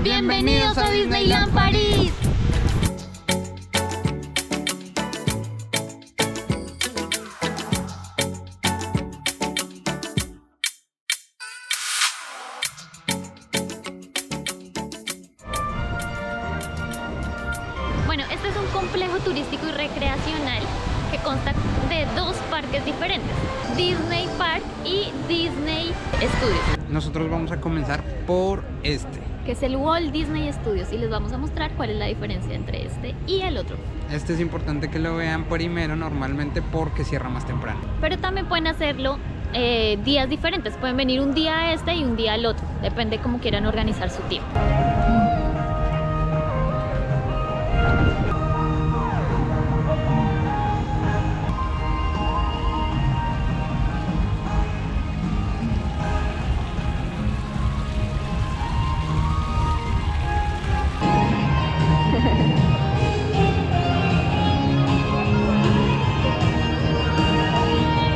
Bienvenidos a Disneyland París. Bueno, este es un complejo turístico y recreacional que consta de dos parques diferentes, Disney Park y Disney Studios. Nosotros vamos a comenzar por este. Que es el Walt Disney Studios, y les vamos a mostrar cuál es la diferencia entre este y el otro. Este es importante que lo vean primero normalmente porque cierra más temprano. Pero también pueden hacerlo días diferentes, pueden venir un día a este y un día al otro, depende cómo quieran organizar su tiempo.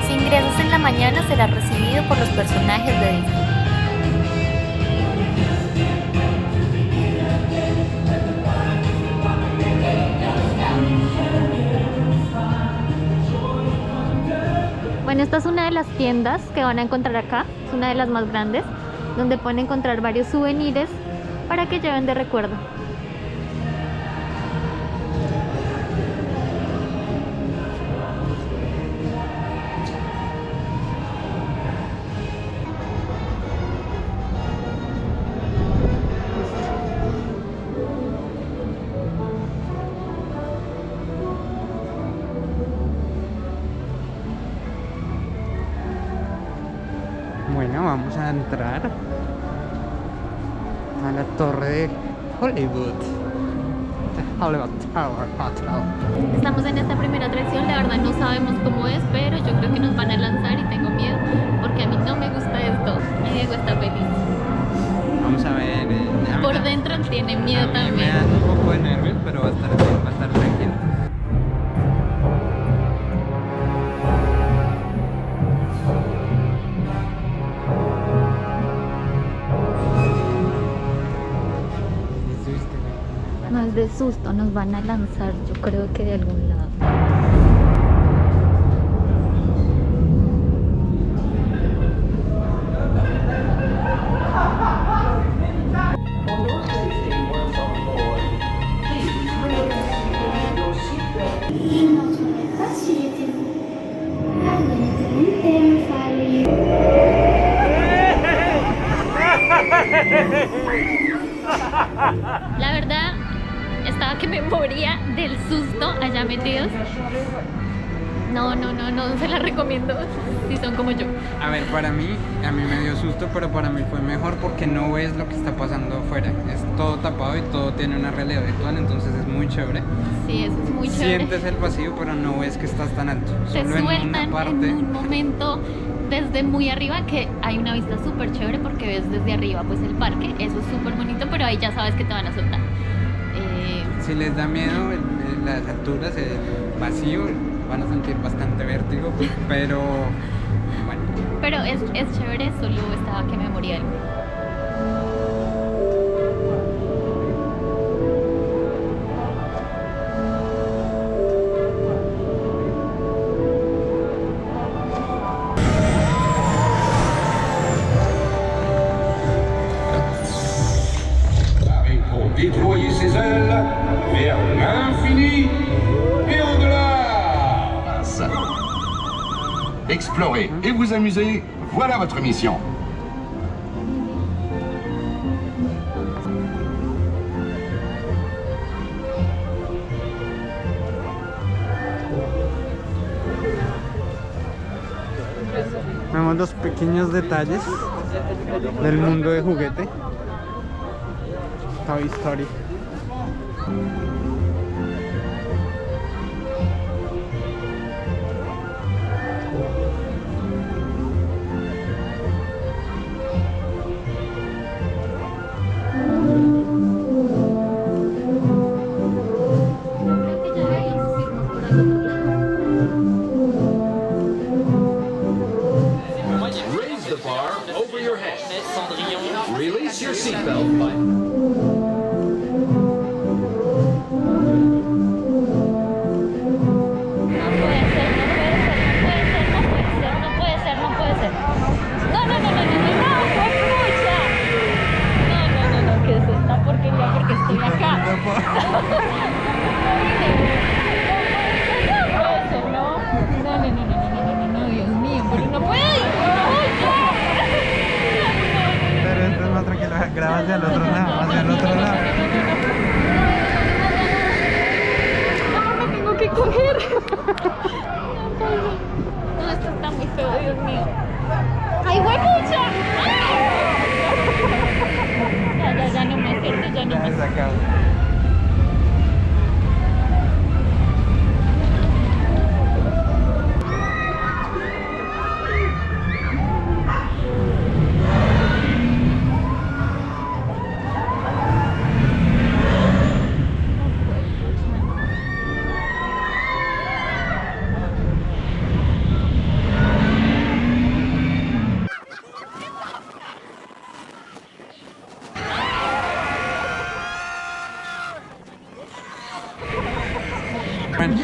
Si ingresas en la mañana serás recibido por los personajes de Disney. Bueno, esta es una de las tiendas que van a encontrar acá, es una de las más grandes, donde pueden encontrar varios souvenirs para que lleven de recuerdo. Bueno, vamos a entrar a la torre de Hollywood. The Hollywood Tower Hotel. Estamos en esta primera atracción, la verdad no sabemos cómo es, pero yo creo que nos van a lanzar y tengo miedo porque a mí no me gusta esto. Y Diego está feliz. Vamos a ver. Por dentro tiene miedo Me también. dan un poco de nervios, pero va a estar bien, va a estar tranquilo. No es de susto, nos van a lanzar, yo creo que de algún lado. La verdad, estaba que me moría del susto allá metidos. No se la recomiendo si son como yo. A ver, a mí me dio susto, pero para mí fue mejor porque no ves lo que está pasando afuera. Es todo tapado y todo tiene una realidad virtual, entonces es muy chévere. Sí, eso es muy chévere. Sientes el vacío, pero no ves que estás tan alto. Te Solo en sueltan una parte. en un momento desde muy arriba, que hay una vista súper chévere porque ves desde arriba pues el parque, eso es súper bonito, pero ahí ya sabes que te van a soltar. Si les da miedo las alturas, el vacío, van a sentir bastante vértigo, pero bueno. Pero es chévere, solo estaba que me moría del miedo. Déployer ses ailes vers l'infini et au-delà. Explorer et vous amuser, voilà votre mission. Vemos los pequeños detalles del mundo de juguete. Toy Story. Raise the bar over your head. Release your seatbelt. hacia el otro lado, hacia el otro lado. No, me tengo que coger. No, esto está muy feo, Dios mío. ¡Ay, huepucha! Ya no más, ¿cierto? Ya no Ya más. se acabó. Bueno,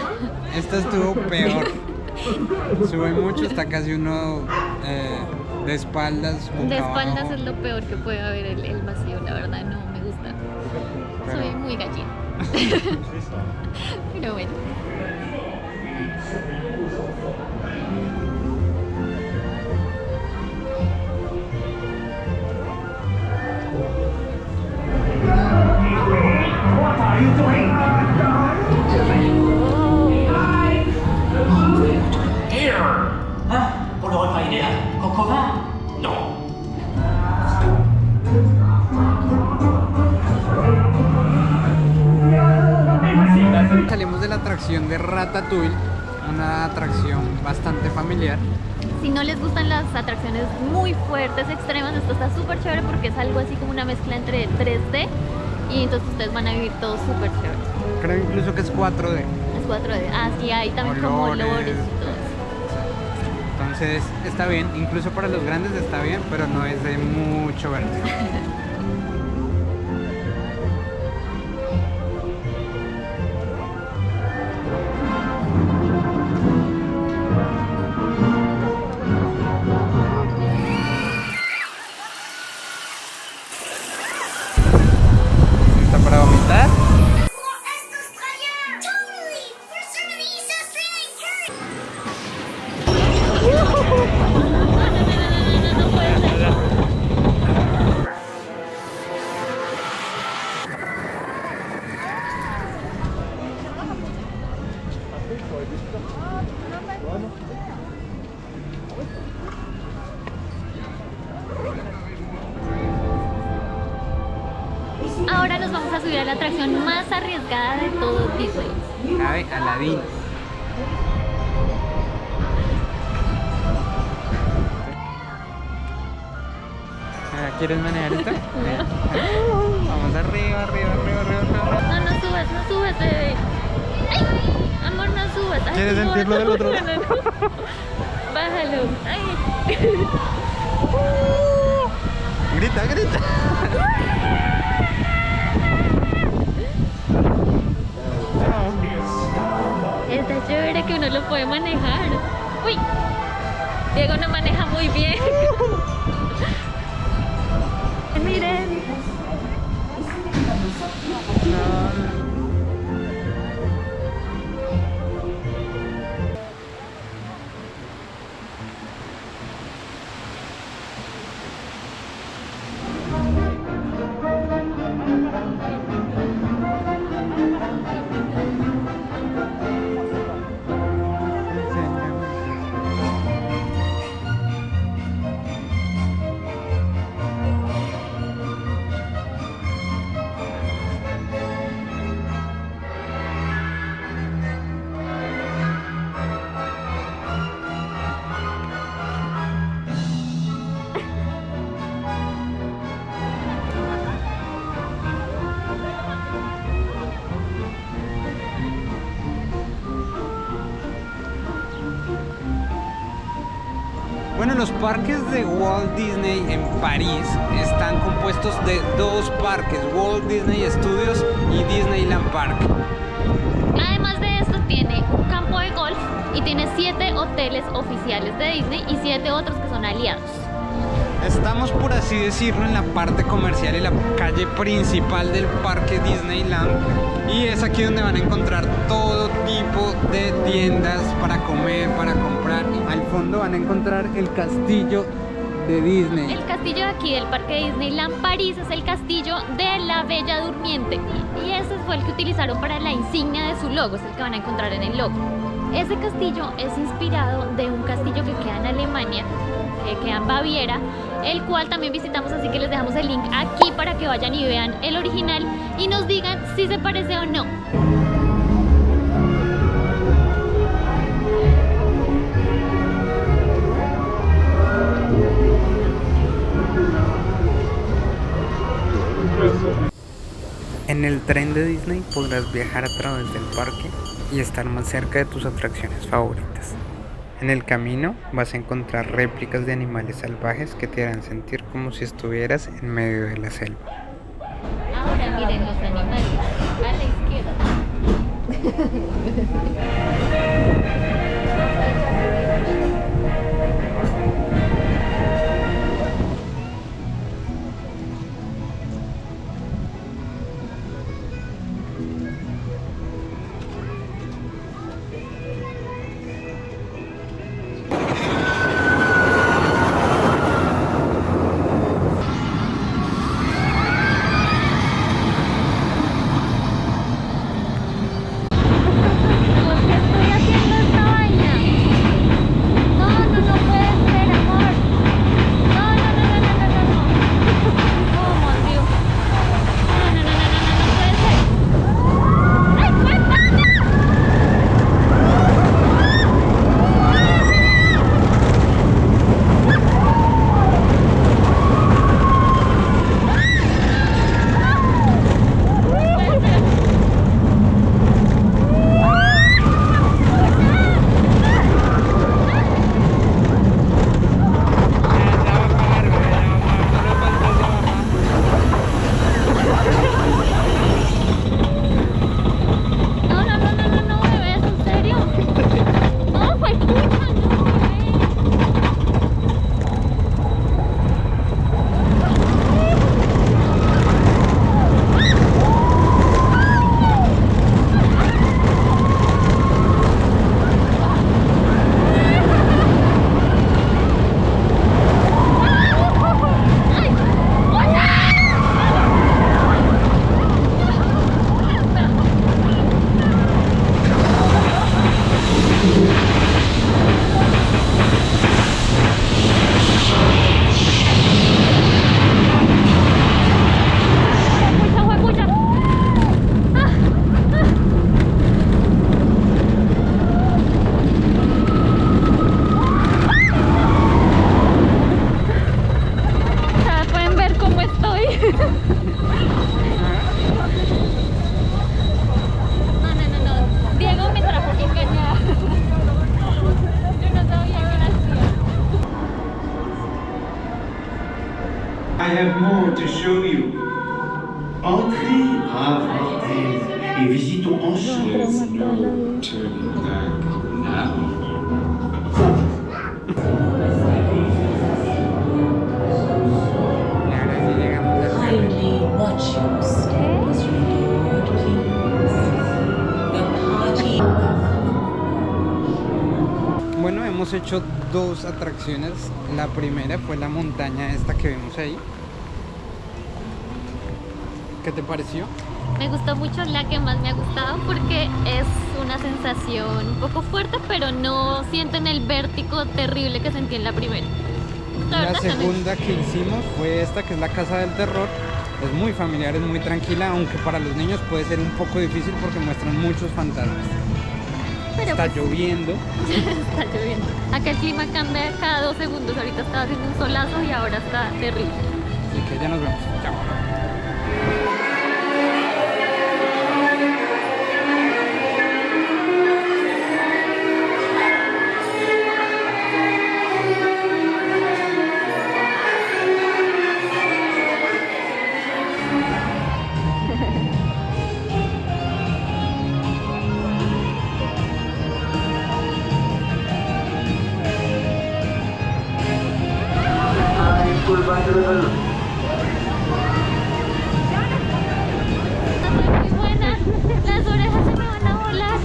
esta estuvo peor. Sube mucho, está casi uno de espaldas. boca De espaldas abajo. es lo peor que puede haber el vacío, la verdad, no me gusta. Pero- Soy muy gallina. Pero bueno. Pour le repas idéal, coq au vin? Non. Salimos de la atracción de Ratatouille, una atracción bastante familiar. Si no les gustan las atracciones muy fuertes, extremas, esto está súper chévere porque es algo así como una mezcla entre 3D y entonces ustedes van a vivir todo súper chévere. Creo incluso que es 4D. Es 4D. Ah, sí, hay también como Olores. olores y todo eso. Entonces está bien, incluso para los grandes está bien, pero no es de mucho verde. ¿Está para vomitar? No puede ser. Ahora nos vamos a subir a la atracción más arriesgada de todo Disney. Ay, Aladín. ¿Quieres manejar esta? Vamos arriba, arriba, arriba, arriba, arriba. No, no subas, no subas, bebé. Ay, amor, no subas. Ay, ¿Quieres no, sentirlo del otro lado? no, no. Bájalo. Ay. Grita, grita. Está chévere que uno lo puede manejar. Uy, Diego no maneja muy bien. Miren. Bueno, los parques de Walt Disney en París están compuestos de dos parques, Walt Disney Studios y Disneyland Park. Además de esto tiene un campo de golf y tiene 7 hoteles oficiales de Disney y 7 otros que son aliados. Estamos, por así decirlo, en la parte comercial y la calle principal del parque Disneyland, y es aquí donde van a encontrar todo tipo de tiendas para comer, para comprar. Al fondo van a encontrar el castillo de Disney. El castillo de aquí del parque Disneyland París es el castillo de la Bella Durmiente y ese fue el que utilizaron para la insignia de su logo, es el que van a encontrar en el logo. Ese castillo es inspirado de un castillo que queda en Alemania, que queda en Baviera, el cual también visitamos, así que les dejamos el link aquí para que vayan y vean el original y nos digan si se parece o no. En el tren de Disney podrás viajar a través del parque y estar más cerca de tus atracciones favoritas. En el camino vas a encontrar réplicas de animales salvajes que te harán sentir como si estuvieras en medio de la selva. Ahora miren los animales a la izquierda. I have more to show you. Entrez, brave mortel, et visitons ensemble. There's no turning back now. Kindly watch your step as you board, please. The party. Bueno, hemos hecho dos atracciones. La primera fue la montaña esta que vemos ahí. ¿Qué te pareció? Me gustó mucho, la que más me ha gustado porque es una sensación un poco fuerte, pero no sienten el vértigo terrible que sentí en la primera. La verdad, segunda que hicimos fue esta, que es la Casa del Terror. Es muy familiar, es muy tranquila, aunque para los niños puede ser un poco difícil porque muestran muchos fantasmas. pero Está pues, lloviendo. está lloviendo. Acá el clima cambia cada 2 segundos. Ahorita estaba haciendo un solazo y ahora está terrible. Así que ya nos vemos. Chao. Muy buena. Las orejas se me van a volar.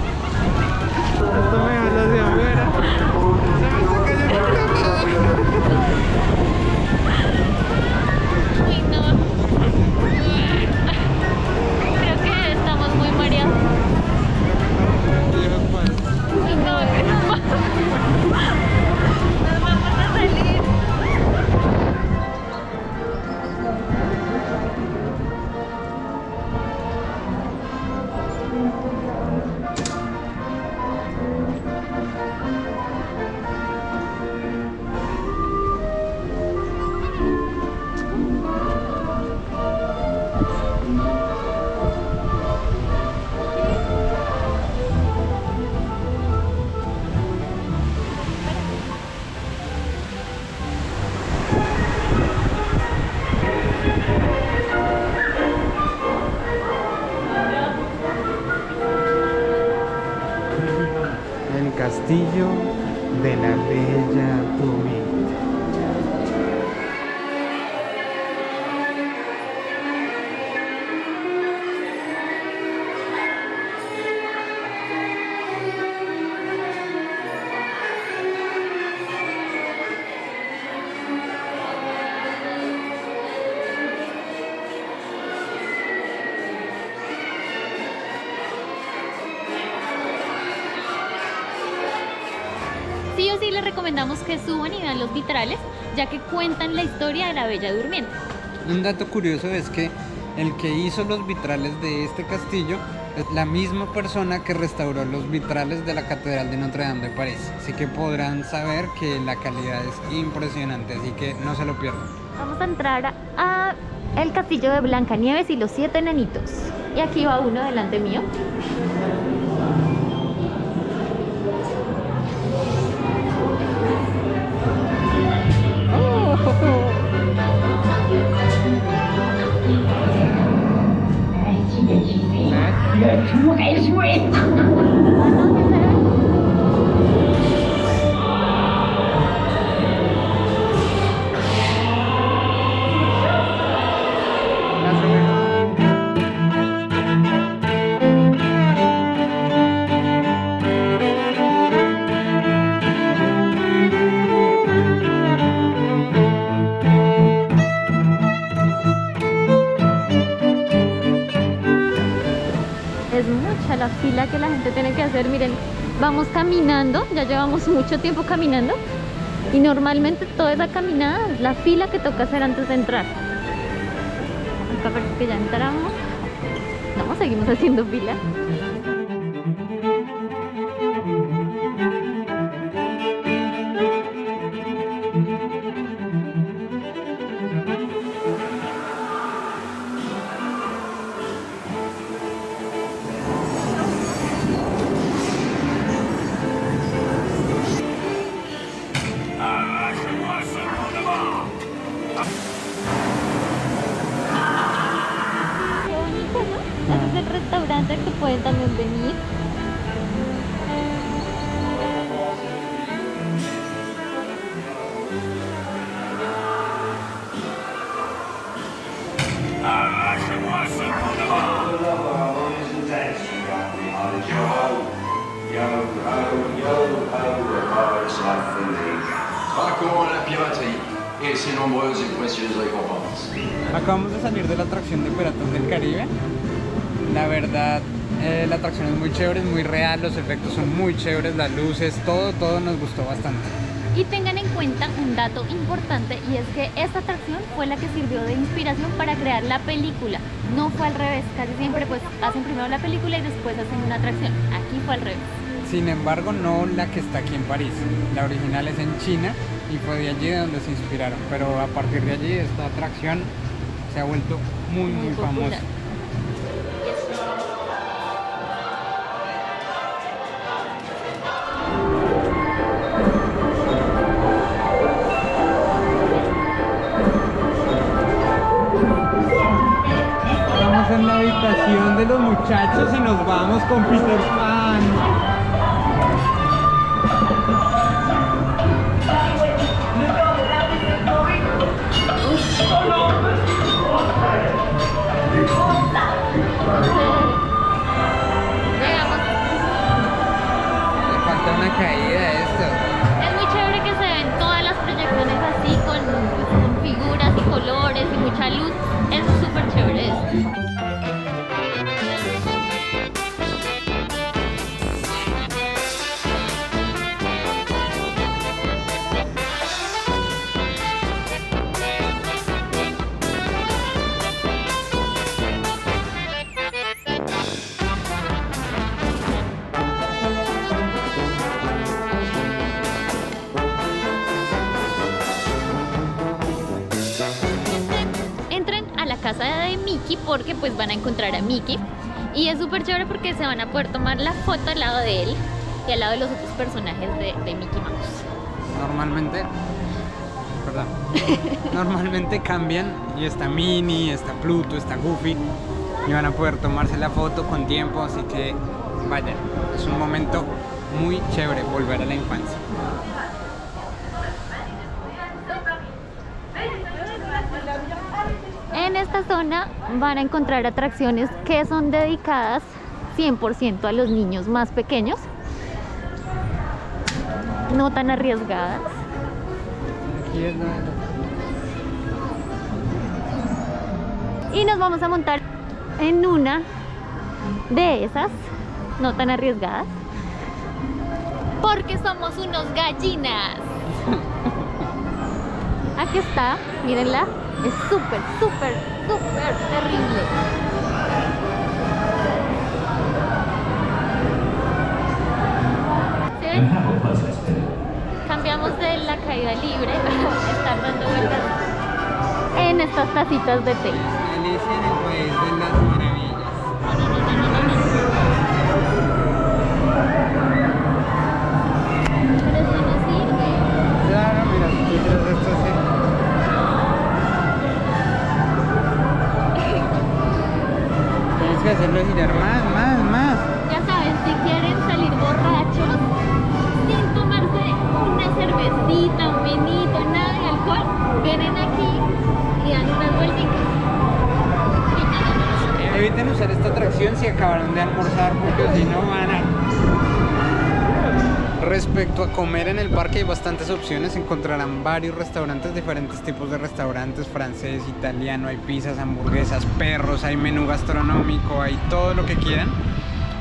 Esto me habla de afuera. Se me está cayendo la castillo de la Bella Durmiente. Sí o sí les recomendamos que suban y vean los vitrales, ya que cuentan la historia de la Bella Durmiente. Un dato curioso es que el que hizo los vitrales de este castillo es la misma persona que restauró los vitrales de la Catedral de Notre Dame de París. Así que podrán saber que la calidad es impresionante, así que no se lo pierdan. Vamos a entrar a el castillo de Blancanieves y los 7 enanitos. Y aquí va uno delante mío. Le tour est joué. Es mucha la fila que la gente tiene que hacer. Miren, vamos caminando, ya llevamos mucho tiempo caminando y normalmente toda esa caminada es la fila que toca hacer antes de entrar. Acá parece que ya entramos. No, seguimos haciendo fila. Qué bonito, ¿no? Ese es el restaurante al que pueden también venir. Raconte la piraterie et ses nombreuses et précieuses récompenses. Acabamos de salir de la atracción de Piratas del Caribe. La verdad, la atracción es muy chévere, es muy real, los efectos son muy chéveres, las luces, todo nos gustó bastante. Y tengan en cuenta un dato importante, y es que esta atracción fue la que sirvió de inspiración para crear la película. No fue al revés, casi siempre pues hacen primero la película y después hacen una atracción. Aquí fue al revés. Sin embargo, no la que está aquí en París. La original es en China y fue de allí de donde se inspiraron. Pero a partir de allí esta atracción se ha vuelto muy popular. famosa. Estamos en la habitación de los muchachos y nos vamos con Peter Pan. Le falta una caída a esto. Es muy chévere que se ven todas las proyecciones así con figuras y colores y mucha luz. Es súper chévere esto. Entren a la casa de Mickey porque pues van a encontrar a Mickey y es súper chévere porque se van a poder tomar la foto al lado de él y al lado de los otros personajes de Mickey Mouse. Normalmente cambian y está Minnie, está Pluto, está Goofy y van a poder tomarse la foto con tiempo, así que vayan, es un momento muy chévere volver a la infancia. En esta zona van a encontrar atracciones que son dedicadas 100% a los niños más pequeños, no tan arriesgadas. Aquí es Y nos vamos a montar en una de esas, no tan arriesgadas, porque somos unos gallinas. Aquí está, mírenla, es súper, súper, súper terrible. ¿Sí ven? And have a pleasant stay. Cambiamos de la caída libre a estar dando vueltas en estas tacitas de té. Alicia en el País de las Maravillas. Pero eso no sirve. Claro, mira, si tú quieres esto así. Tienes que hacerlo girar más. Ya saben, si quieren salir borrachos sin tomarse una cervecita, un vinito, nada de alcohol, vienen aquí y dan unas vueltitas. Eviten usar esta atracción si acabaron de almorzar, porque si no van a... Respecto a comer en el parque, hay bastantes opciones. Encontrarán varios restaurantes, diferentes tipos de restaurantes: francés, italiano, hay pizzas, hamburguesas, perros, hay menú gastronómico, hay todo lo que quieran.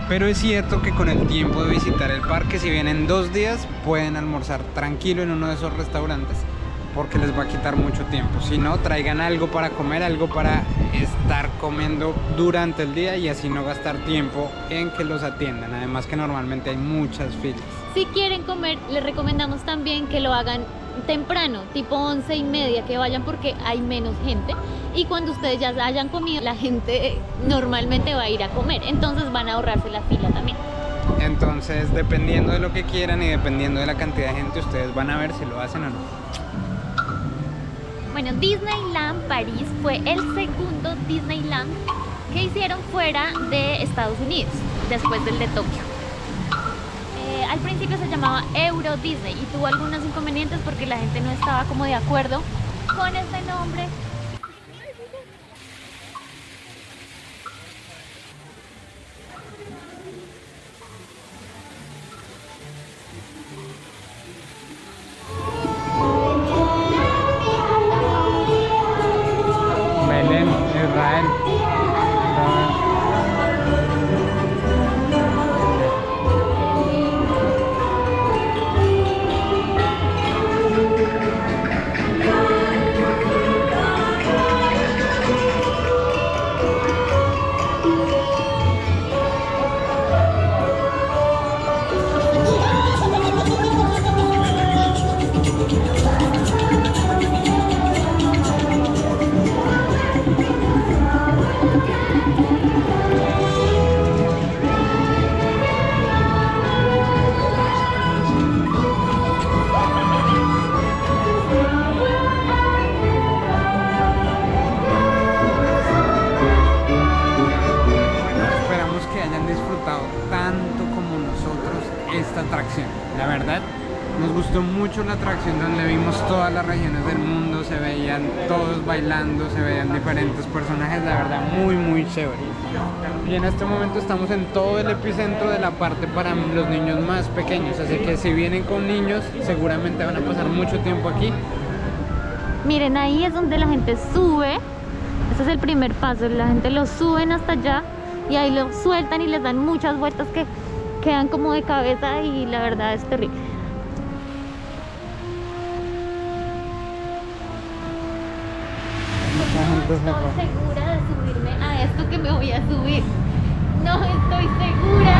Pero es cierto que con el tiempo de visitar el parque, si vienen 2 días, pueden almorzar tranquilo en uno de esos restaurantes, porque les va a quitar mucho tiempo. Si no, traigan algo para comer, algo para estar comiendo durante el día y así no gastar tiempo en que los atiendan. Además que normalmente hay muchas filas. Si quieren comer, les recomendamos también que lo hagan temprano, tipo 11:30, que vayan porque hay menos gente. Y cuando ustedes ya hayan comido, la gente normalmente va a ir a comer, entonces van a ahorrarse la fila también. Entonces, dependiendo de lo que quieran y dependiendo de la cantidad de gente, ustedes van a ver si lo hacen o no. Bueno, Disneyland París fue el segundo Disneyland que hicieron fuera de Estados Unidos, después del de Tokio. Al principio se llamaba Euro Disney y tuvo algunos inconvenientes porque la gente no estaba como de acuerdo con este nombre. Belén, Israel. Esperamos que hayan disfrutado tanto como nosotros esta atracción. La verdad, nos gustó mucho la atracción donde vimos todas las regiones del mundo, se veían todos bailando, se veían diferentes personajes, la verdad muy chévere. Y en este momento estamos en todo el epicentro de la parte para los niños más pequeños, así que si vienen con niños seguramente van a pasar mucho tiempo aquí. Miren, ahí es donde la gente sube. Este es el primer paso, la gente lo suben hasta allá y ahí lo sueltan y les dan muchas vueltas que quedan como de cabeza y la verdad es terrible. No estoy segura de subirme a esto que me voy a subir. No estoy segura.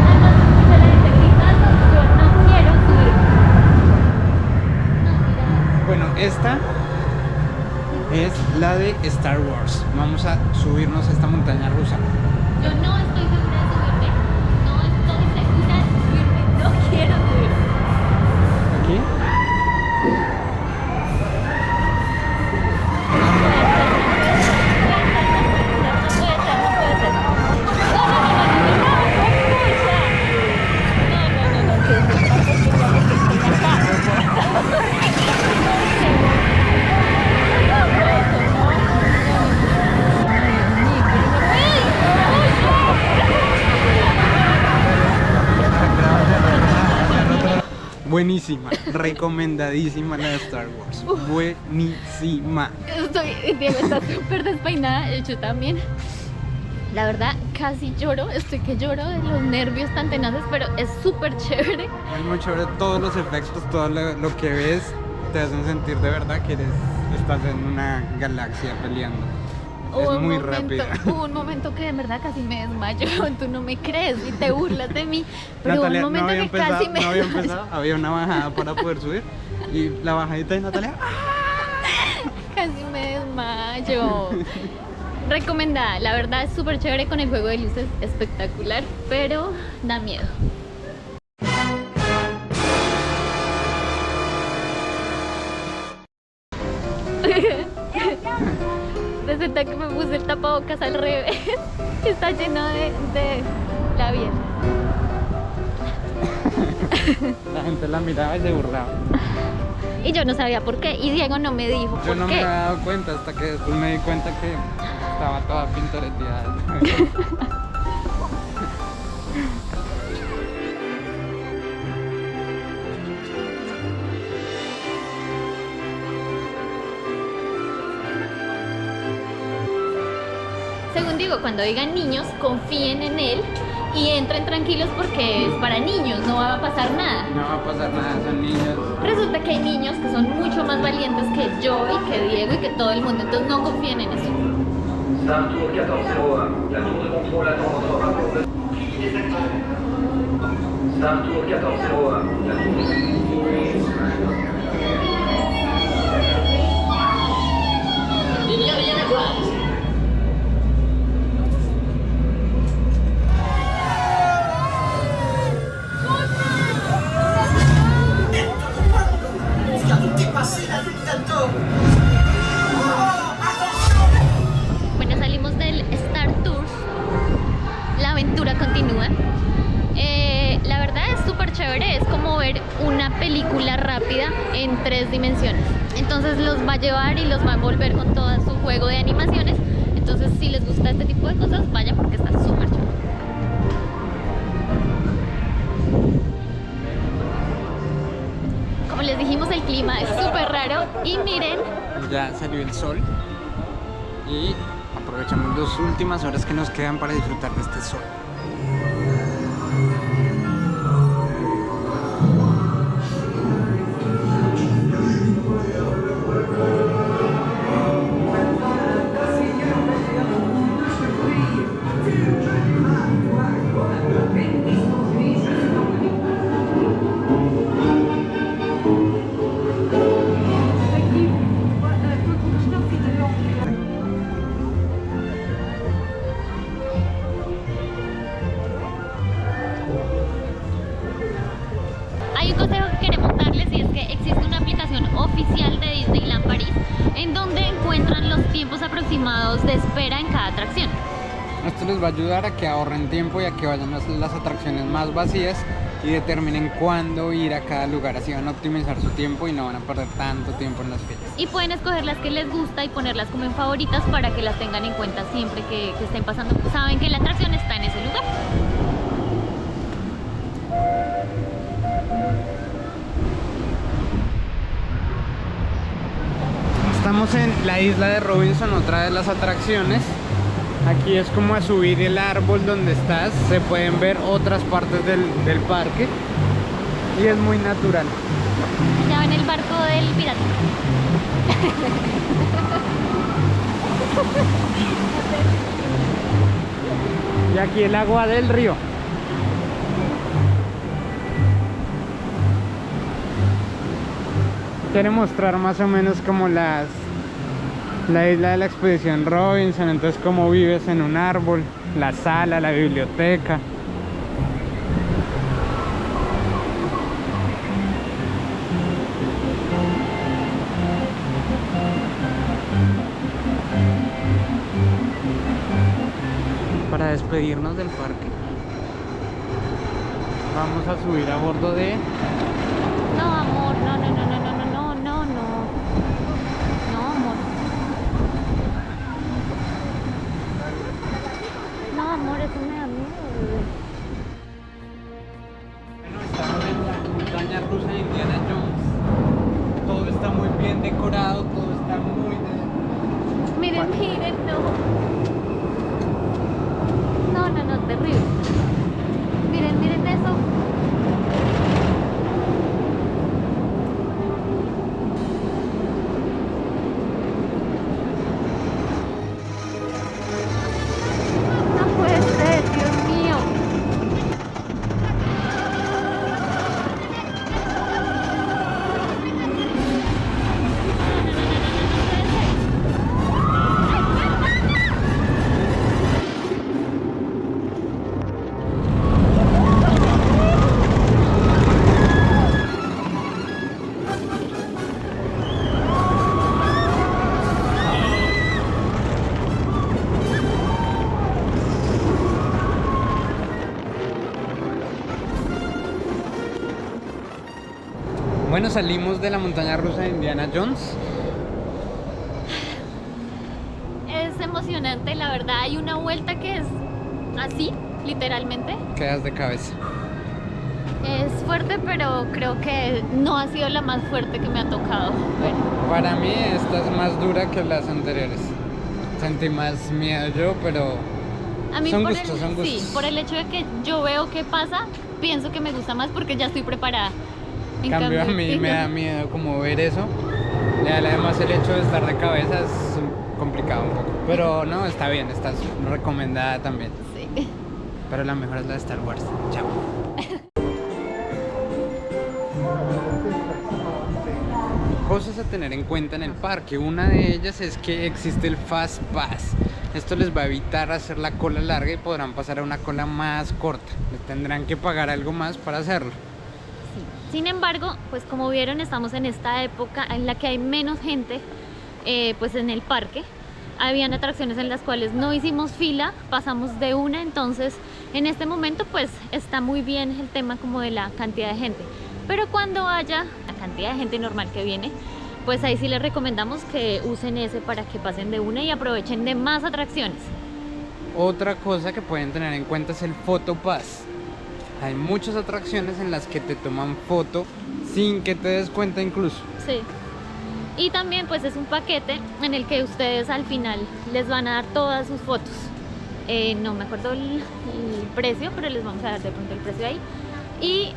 Además escucho a la gente gritando, yo no quiero subirme. No, mira. Bueno, esta es la de Star Wars. Vamos a subirnos a esta montaña rusa. Yo no estoy segura de subirme. No estoy segura de subirme. No quiero subirme. Aquí. Buenísima, recomendadísima la de Star Wars. Buenísima. Diego está súper despeinada, yo también. La verdad, casi lloro, estoy que lloro de los nervios tan tenaces, pero es súper chévere. Es muy chévere, todos los efectos, todo lo que ves te hacen sentir de verdad que estás en una galaxia peleando. Es muy rápida. Hubo un momento que de verdad casi me desmayo, tú no me crees y te burlas de mí, pero Natalia, hubo un momento que casi me no había desmayo. empezado, había una bajada para poder subir y la bajadita de Natalia. Casi me desmayo. Recomendada, la verdad es súper chévere con el juego de luces, espectacular, pero da miedo. Resulta que me puse el tapabocas al revés, está lleno de labial. La gente la miraba y se burlaba. Y yo no sabía por qué, y Diego no me dijo por Yo no qué. me había dado cuenta hasta que después me di cuenta que estaba toda pintoreteada. Según digo, cuando digan niños, confíen en él y entren tranquilos porque es para niños, no va a pasar nada. No va a pasar nada, son niños. Resulta que hay niños que son mucho más valientes que yo y que Diego y que todo el mundo, entonces no confíen en eso. Star Tour 1401, la tour de contrôle attend votre rapport de... Star Tour 1401, la tour de... Il n'y a rien à voir ici. On vient de dépasser la ligne d'Alto. Bueno, salimos del Star Tours, la aventura continúa. La verdad es súper chévere, es como ver una película rápida en 3 dimensiones. Entonces los va a llevar y los va a envolver con todo su juego de animaciones. Entonces si les gusta este tipo de cosas, vayan porque está súper chévere. Como les dijimos, el clima es súper raro y miren, Ya salió el sol y aprovechamos las últimas horas que nos quedan para disfrutar de este sol. hay un consejo que queremos darles y es que existe una aplicación oficial de Disneyland París en donde encuentran los tiempos aproximados de espera en cada atracción. Esto les va a ayudar a que ahorren tiempo y a que vayan a las atracciones más vacías y determinen cuándo ir a cada lugar. Así van a optimizar su tiempo y no van a perder tanto tiempo en las filas. Y pueden escoger las que les gusta y ponerlas como en favoritas para que las tengan en cuenta siempre que estén pasando. Saben que la atracción está en ese lugar. Estamos en la isla de Robinson, otra de las atracciones. Aquí es como a subir el árbol donde estás, se pueden ver otras partes del parque y es muy natural. Ya ven el barco del pirata. Y aquí el agua del río. Quiere mostrar más o menos como la isla de la expedición Robinson, entonces cómo vives en un árbol, la sala, la biblioteca. Para despedirnos del parque, vamos a subir a bordo de... No, amor, no, no, no, no, no, no, no, no, no. No, amor. No, amor, eso me da miedo, bebé. Bueno, estamos en la montaña rusa de terrible. Miren, miren eso. No puede ser, Dios mío. Bueno, salimos de la montaña rusa de Indiana Jones. Es emocionante, la verdad. Hay una vuelta que es así, literalmente. Quedas de cabeza. Es fuerte, pero creo que no ha sido la más fuerte que me ha tocado. Bueno, Para mí esta es más dura que las anteriores. Sentí más miedo yo, pero a mí son por gustos, el, son gustos. sí, por el hecho de que yo veo qué pasa, pienso que me gusta más porque ya estoy preparada. En cambio a mí me da miedo como ver eso. Y además el hecho de estar de cabeza es complicado un poco. Pero no, está bien, está recomendada también. Sí. Pero la mejor es la de Star Wars. Chao. Cosas a tener en cuenta en el parque. Una de ellas es que existe el Fast Pass. Esto les va a evitar hacer la cola larga y podrán pasar a una cola más corta. Les tendrán que pagar algo más para hacerlo. Sin embargo, pues como vieron, estamos en esta época en la que hay menos gente pues en el parque. Habían atracciones en las cuales no hicimos fila, pasamos de una, entonces en este momento pues está muy bien el tema como de la cantidad de gente. Pero cuando haya la cantidad de gente normal que viene, pues ahí sí les recomendamos que usen ese para que pasen de una y aprovechen de más atracciones. Otra cosa que pueden tener en cuenta es el Photo Pass. Hay muchas atracciones en las que te toman foto sin que te des cuenta incluso. Sí. Y también pues es un paquete en el que ustedes al final les van a dar todas sus fotos. No me acuerdo el precio, pero les vamos a dar de pronto el precio ahí. Y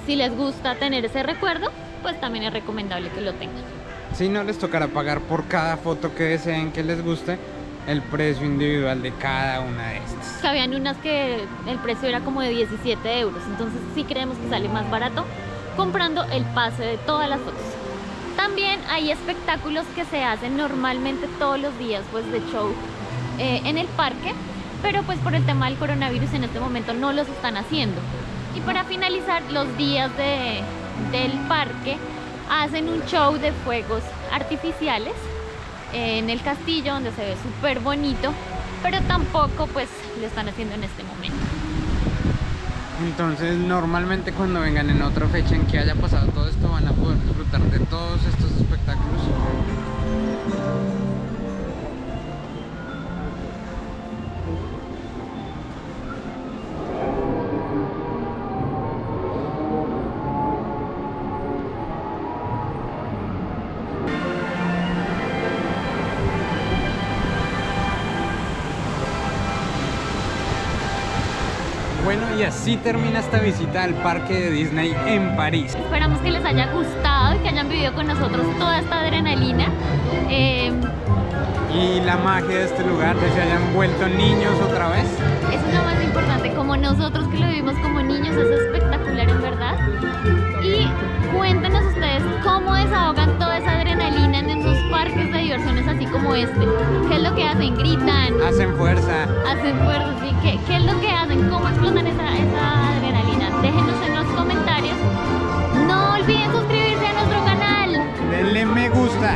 si les gusta tener ese recuerdo, pues también es recomendable que lo tengan. Si no, les tocará pagar por cada foto que deseen que les guste el precio individual de cada una de estas. Habían unas que el precio era como de 17 euros, entonces sí creemos que sale más barato comprando el pase de todas las fotos. También hay espectáculos que se hacen normalmente todos los días pues de show en el parque, pero pues por el tema del coronavirus en este momento no los están haciendo. Y para finalizar, los días del parque hacen un show de fuegos artificiales en el castillo, donde se ve súper bonito, pero tampoco pues lo están haciendo en este momento. Entonces normalmente cuando vengan en otra fecha en que haya pasado todo esto van a poder disfrutar de todos estos espectáculos. Bueno, y así termina esta visita al parque de Disney en París. Esperamos que les haya gustado y que hayan vivido con nosotros toda esta adrenalina. Y la magia de este lugar, que se hayan vuelto niños otra vez. Eso es lo más importante, como nosotros que lo vivimos como niños, es espectacular en verdad. Y cuéntenos ustedes cómo desahogan toda esa adrenalina en esos parques de diversiones así como este. ¿Qué es lo que hacen? ¿Gritan? Hacen fuerza. Hacen fuerza, ¿sí? ¿Qué es lo que hacen? ¿Cómo explotan esa adrenalina? Déjenos en los comentarios. No olviden suscribirse a nuestro canal. Denle me gusta.